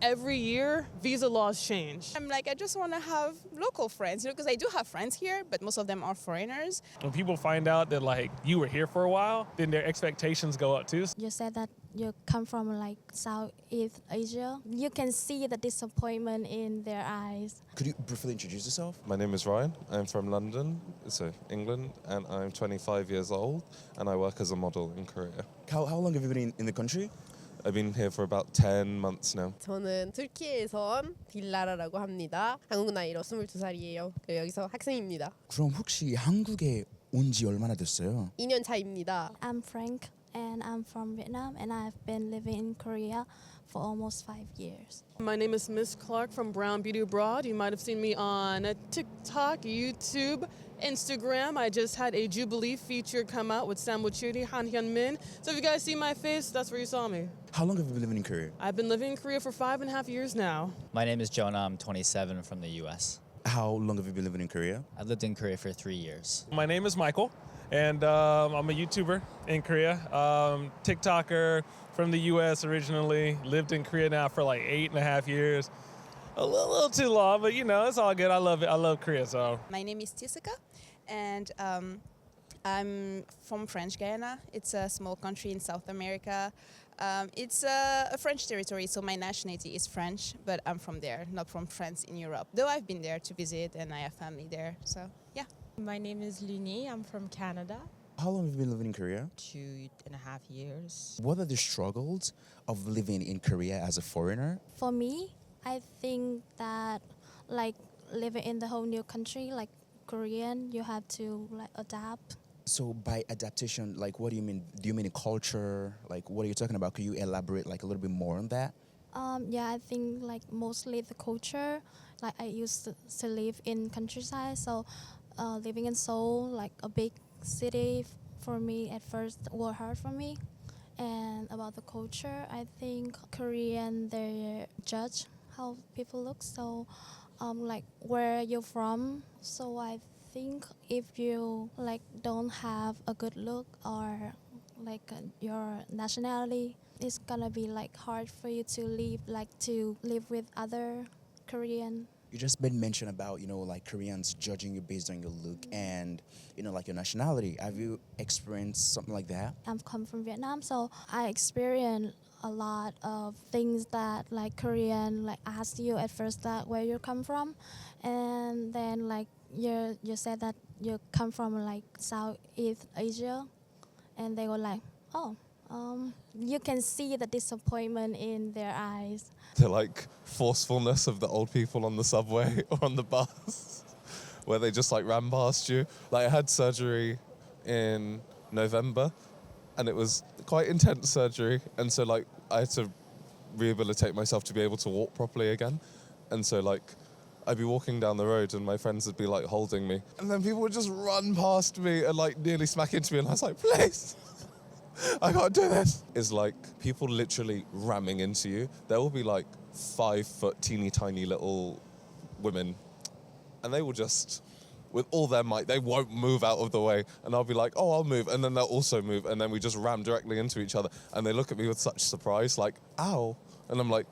every year, visa laws change. I'm like, I just want to have local friends, because I do have friends here, but most of them are foreigners. When people find out that like you were here for a while, then their expectations go up too. You said that you come from like Southeast Asia. You can see the disappointment in their eyes. Could you briefly introduce yourself? My name is Ryan. I'm from London, so England, and I'm 25 years old, and I work as a model in Korea. How long have you been in the country? I've been here for about 10 months now. 저는 터키에서 온 딜라라라고 합니다. 한국 나이로 22살이에요. 여기서 학생입니다. 그럼 혹시 한국에 온 지 얼마나 됐어요? 2년 차입니다. I'm Frank and I'm from Vietnam and I've been living in Korea for almost 5 years. My name is Miss Clark from Brown Beauty Abroad. You might have seen me on TikTok, YouTube, Instagram. I just had a Jubilee feature come out with Sam Wachudi, Han Hyun Min. So if you guys see my face, that's where you saw me. How long have you been living in Korea? I've been living in Korea for 5.5 years now. My name is Jonah. I'm 27 from the US. How long have you been living in Korea? I've lived in Korea for 3 years. My name is Michael, and I'm a YouTuber in Korea, TikToker from the US originally, lived in Korea now for like 8.5 years. A little too long, but it's all good. I love it. I love Korea, so. My name is Tisika, and I'm from French Guyana. It's a small country in South America. It's a French territory, so my nationality is French, but I'm from there, not from France in Europe. Though I've been there to visit and I have family there, so yeah. My name is Luni. I'm from Canada. How long have you been living in Korea? 2.5 years. What are the struggles of living in Korea as a foreigner? For me, I think that like living in the whole new country, like Korean, you have to like adapt. So by adaptation, like what do you mean? Do you mean a culture? Like what are you talking about? Could you elaborate like a little bit more on that? Yeah, I think like mostly the culture. Like I used to live in countryside, so living in Seoul, like a big city, for me at first was hard for me. And about the culture, I think Korean, they judge how people look. So like where you're from. So I think if you like don't have a good look or like your nationality, it's gonna be like hard for you to live with other Korean. You just made mention about, like Koreans judging you based on your look and, like your nationality. Have you experienced something like that? I'm come from Vietnam, so I experienced a lot of things that like Korean like ask you at first that where you come from, and then like you said that you come from like Southeast Asia, and they were like, oh, you can see the disappointment in their eyes. The like forcefulness of the old people on the subway or on the bus, where they just like ran past you. Like I had surgery in November, and it was quite intense surgery, and so like I had to rehabilitate myself to be able to walk properly again, and so like I'd be walking down the road and my friends would be like holding me, and then people would just run past me and like nearly smack into me, and I was like, please, I can't do this. It's like people literally ramming into you. There will be like 5 foot teeny tiny little women, and they will just, with all their might, they won't move out of the way, and I'll be like, oh, I'll move, and then they'll also move, and then we just ram directly into each other, and they look at me with such surprise, like, ow, and I'm like,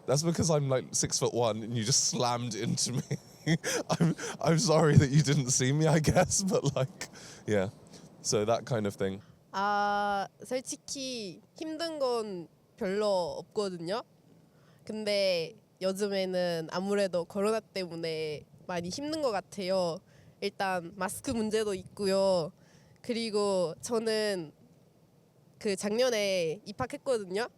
that's because I'm like 6'1" and you just slammed into me. I'm sorry that you didn't see me, I guess, but like, yeah, so that kind of thing. 솔직히 힘든 건 별로 없거든요. 근데 요즘에는 아무래도 코로나 때문에 많이 힘든 것 같아요. 일단 마스크 문제도 있고요. 그리고 저는 그 작년에 입학했거든요.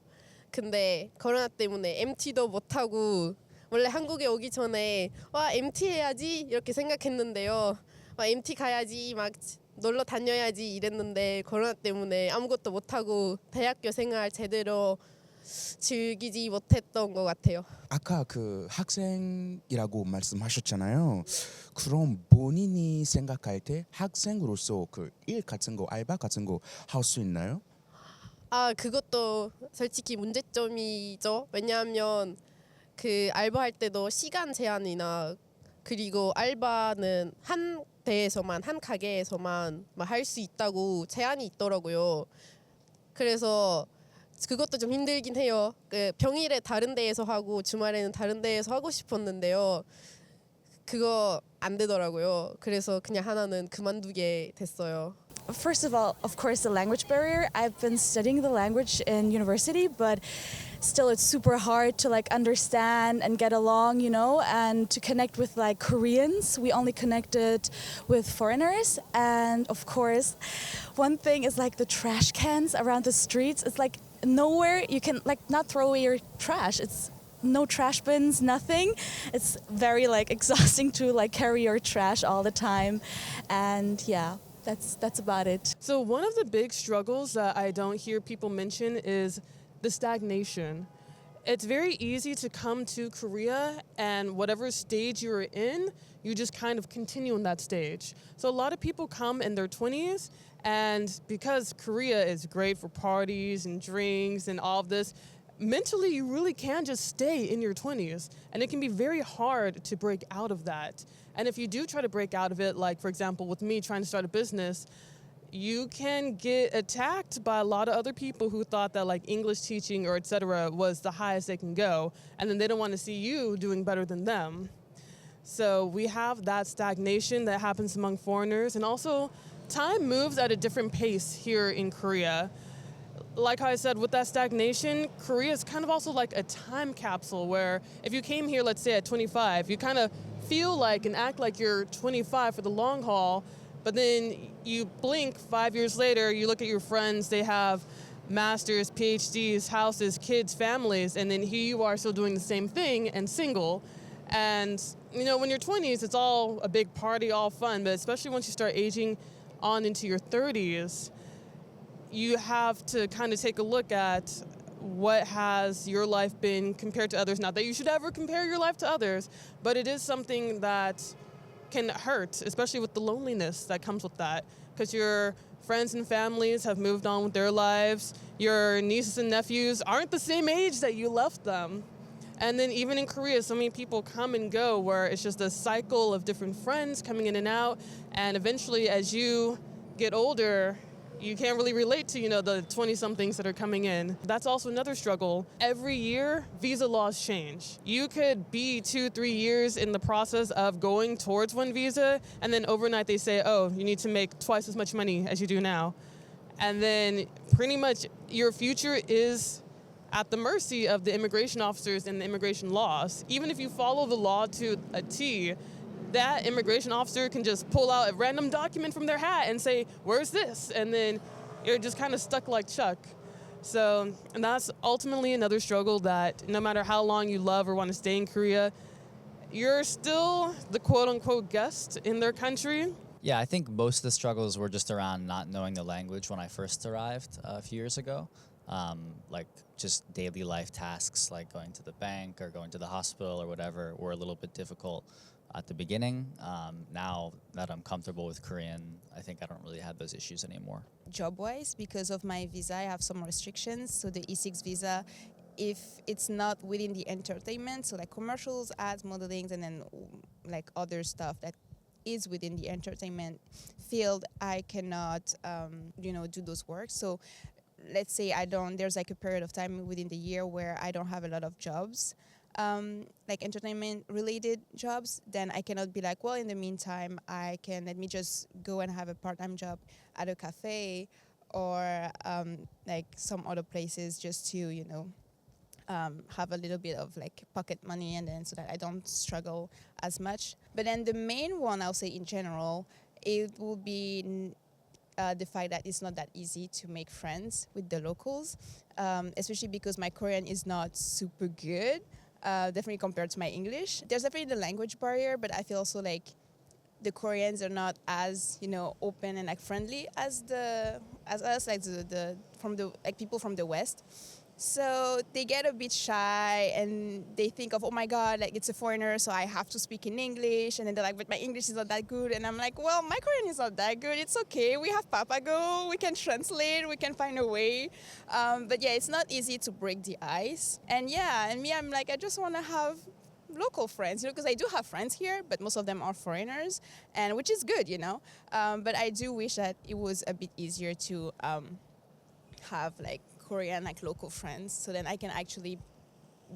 근데 코로나 때문에 MT도 못하고, 원래 한국에 오기 전에 와 MT 해야지 이렇게 생각했는데요. MT 가야지 막 놀러 다녀야지 이랬는데 코로나 때문에 아무것도 못하고 대학교 생활 제대로 즐기지 못했던 것 같아요. 아까 그 학생이라고 말씀하셨잖아요. 그럼 본인이 생각할 때 학생으로서 그 일 같은 거, 알바 같은 거 할 수 있나요? 그것도 솔직히 문제점이죠. 왜냐하면 그 알바할 때도 시간 제한이나, 그리고 알바는 한 가게에서만 할 수 있다고 제한이 있더라고요. 그래서 그것도 좀 힘들긴 해요. 그 평일에 다른 데에서 하고 주말에는 다른 데에서 하고 싶었는데요. 그거 안 되더라고요. 그래서 그냥 하나는 그만두게 됐어요. First of all, of course, the language barrier. I've been studying the language in university, but still it's super hard to like understand and get along, you know, and to connect with like Koreans. We only connected with foreigners. And of course, one thing is like the trash cans around the streets. It's like nowhere you can like not throw away your trash. It's no trash bins, nothing. It's very like exhausting to like carry your trash all the time. And yeah, that's about it. So one of the big struggles that I don't hear people mention is the stagnation. It's very easy to come to Korea and whatever stage you're in, you just kind of continue in that stage. So a lot of people come in their 20s, and because Korea is great for parties and drinks and all of this, mentally you really can just stay in your 20s, and it can be very hard to break out of that. And if you do try to break out of it, like for example with me trying to start a business, you can get attacked by a lot of other people who thought that like English teaching or etc. was the highest they can go, and then they don't want to see you doing better than them. So we have that stagnation that happens among foreigners, and also time moves at a different pace here in Korea. Like I said, with that stagnation, Korea is kind of also like a time capsule where if you came here, let's say at 25, you kind of feel like and act like you're 25 for the long haul, but then you blink 5 years later, you look at your friends, they have masters, PhDs, houses, kids, families, and then here you are still doing the same thing and single. And you know, when you're 20s, it's all a big party, all fun, but especially once you start aging on into your 30s, you have to kind of take a look at what has your life been compared to others. Not that you should ever compare your life to others, but it is something that can hurt, especially with the loneliness that comes with that, because your friends and families have moved on with their lives. Your nieces and nephews aren't the same age that you left them. And then even in Korea, so many people come and go where it's just a cycle of different friends coming in and out. And eventually, as you get older, you can't really relate to, you know, the 20-somethings that are coming in. That's also another struggle. Every year, visa laws change. You could be 2-3 years in the process of going towards one visa, and then overnight they say, oh, you need to make twice as much money as you do now. And then pretty much your future is at the mercy of the immigration officers and the immigration laws. Even if you follow the law to a T, that immigration officer can just pull out a random document from their hat and say, where's this? And then you're just kind of stuck like Chuck. So, and that's ultimately another struggle, that no matter how long you love or want to stay in Korea, you're still the quote-unquote guest in their country. Yeah, I think most of the struggles were just around not knowing the language when I first arrived a few years ago. Like just daily life tasks like going to the bank or going to the hospital or whatever were a little bit difficult at the beginning. Now that I'm comfortable with Korean, I think I don't really have those issues anymore. Job-wise, because of my visa, I have some restrictions. So the E6 visa, if it's not within the entertainment, so like commercials, ads, modeling, and then like other stuff that is within the entertainment field, I cannot, do those works. So let's say there's like a period of time within the year where I don't have a lot of jobs, like entertainment related jobs, then I cannot be like, well, in the meantime, let me just go and have a part-time job at a cafe or like some other places just to, have a little bit of like pocket money, and then so that I don't struggle as much. But then the main one, I'll say in general, it will be the fact that it's not that easy to make friends with the locals, especially because my Korean is not super good, definitely compared to my English. There's definitely the language barrier, but I feel also like the Koreans are not as open and like friendly as us, like the people from the West. So they get a bit shy and they think of, oh my God, like it's a foreigner, so I have to speak in English. And then they're like, but my English is not that good. And I'm like, well, my Korean is not that good. It's okay. We have Papago. We can translate. We can find a way. But yeah, it's not easy to break the ice. And yeah, and me, I'm like, I just want to have local friends, because I do have friends here, but most of them are foreigners, and which is good, But I do wish that it was a bit easier to have like Korean like local friends, so then I can actually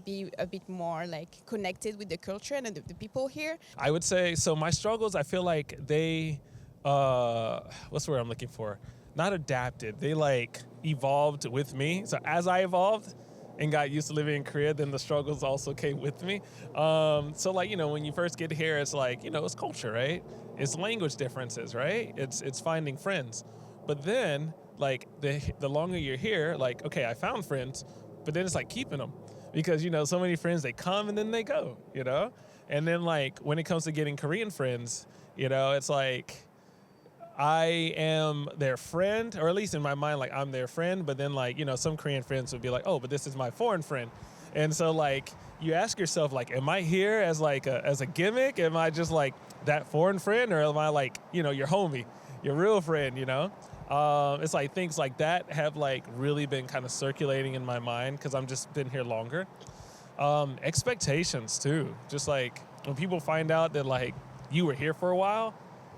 be a bit more like connected with the culture and the people here. I would say, so my struggles, I feel like they, what's the word I'm looking for? Not adapted, they like evolved with me. So as I evolved and got used to living in Korea, then the struggles also came with me. So like, you know, when you first get here, it's like, you know, it's culture, right? It's language differences, right? It's finding friends. But then like the longer you're here, like, okay, I found friends, but then it's like keeping them. Because, you know, so many friends, they come and then they go, you know? And then, like, when it comes to getting Korean friends, you know, it's like I am their friend, or at least in my mind, like, I'm their friend. But then, like, you know, some Korean friends would be like, oh, but this is my foreign friend. And so, like, you ask yourself, like, am I here as, like, as a gimmick? Am I just, like, that foreign friend? Or am I, like, you know, your homie, your real friend, you know? It's like things like that have like really been kind of circulating in my mind because I'm just been here longer. Expectations too, just like when people find out that like you were here for a while,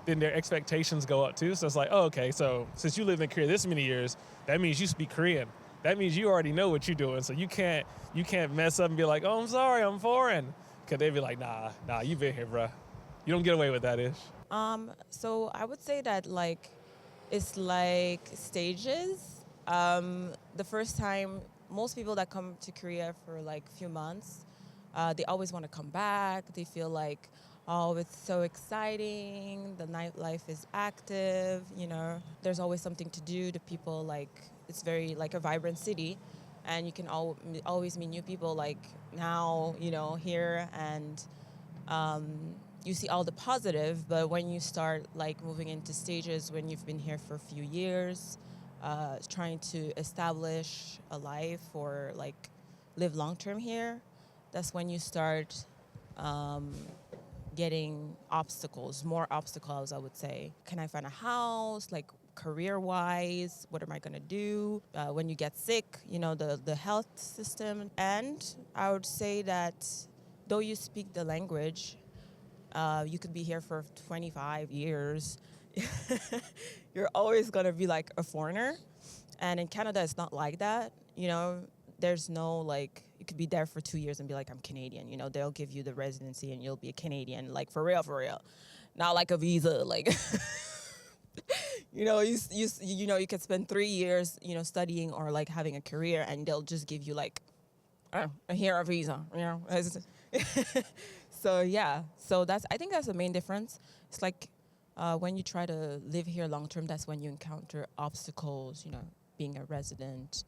then their expectations go up too. So it's like, oh, okay, so since you lived in Korea this many years, that means you speak Korean. That means you already know what you're doing. So you can't mess up and be like, oh, I'm sorry, I'm foreign. Cause they'd be like, nah, you've been here, bruh. You don't get away with that, Ish. So I would say that like it's like stages. The first time, most people that come to Korea for like a few months, they always want to come back. They feel like, oh, it's so exciting. The nightlife is active. You know, there's always something to do. The people like it's very like a vibrant city, and you can always meet new people. Like now, you know, here and. You see all the positive, but when you start like moving into stages when you've been here for a few years, trying to establish a life or like live long term here, that's when you start getting more obstacles, I would say. Can I find a house? Like career-wise, what am I gonna do? When you get sick, you know, the health system. And I would say that though you speak the language, you could be here for 25 years. You're always going to be like a foreigner. And in Canada, it's not like that. You know, there's no like, you could be there for 2 years and be like, I'm Canadian. You know, they'll give you the residency and you'll be a Canadian, like for real. Not like a visa, like, you know, you could spend 3 years, you know, studying or like having a career and they'll just give you like, here a visa, you know. So yeah, I think that's the main difference. It's like when you try to live here long term, that's when you encounter obstacles, you know, being a resident.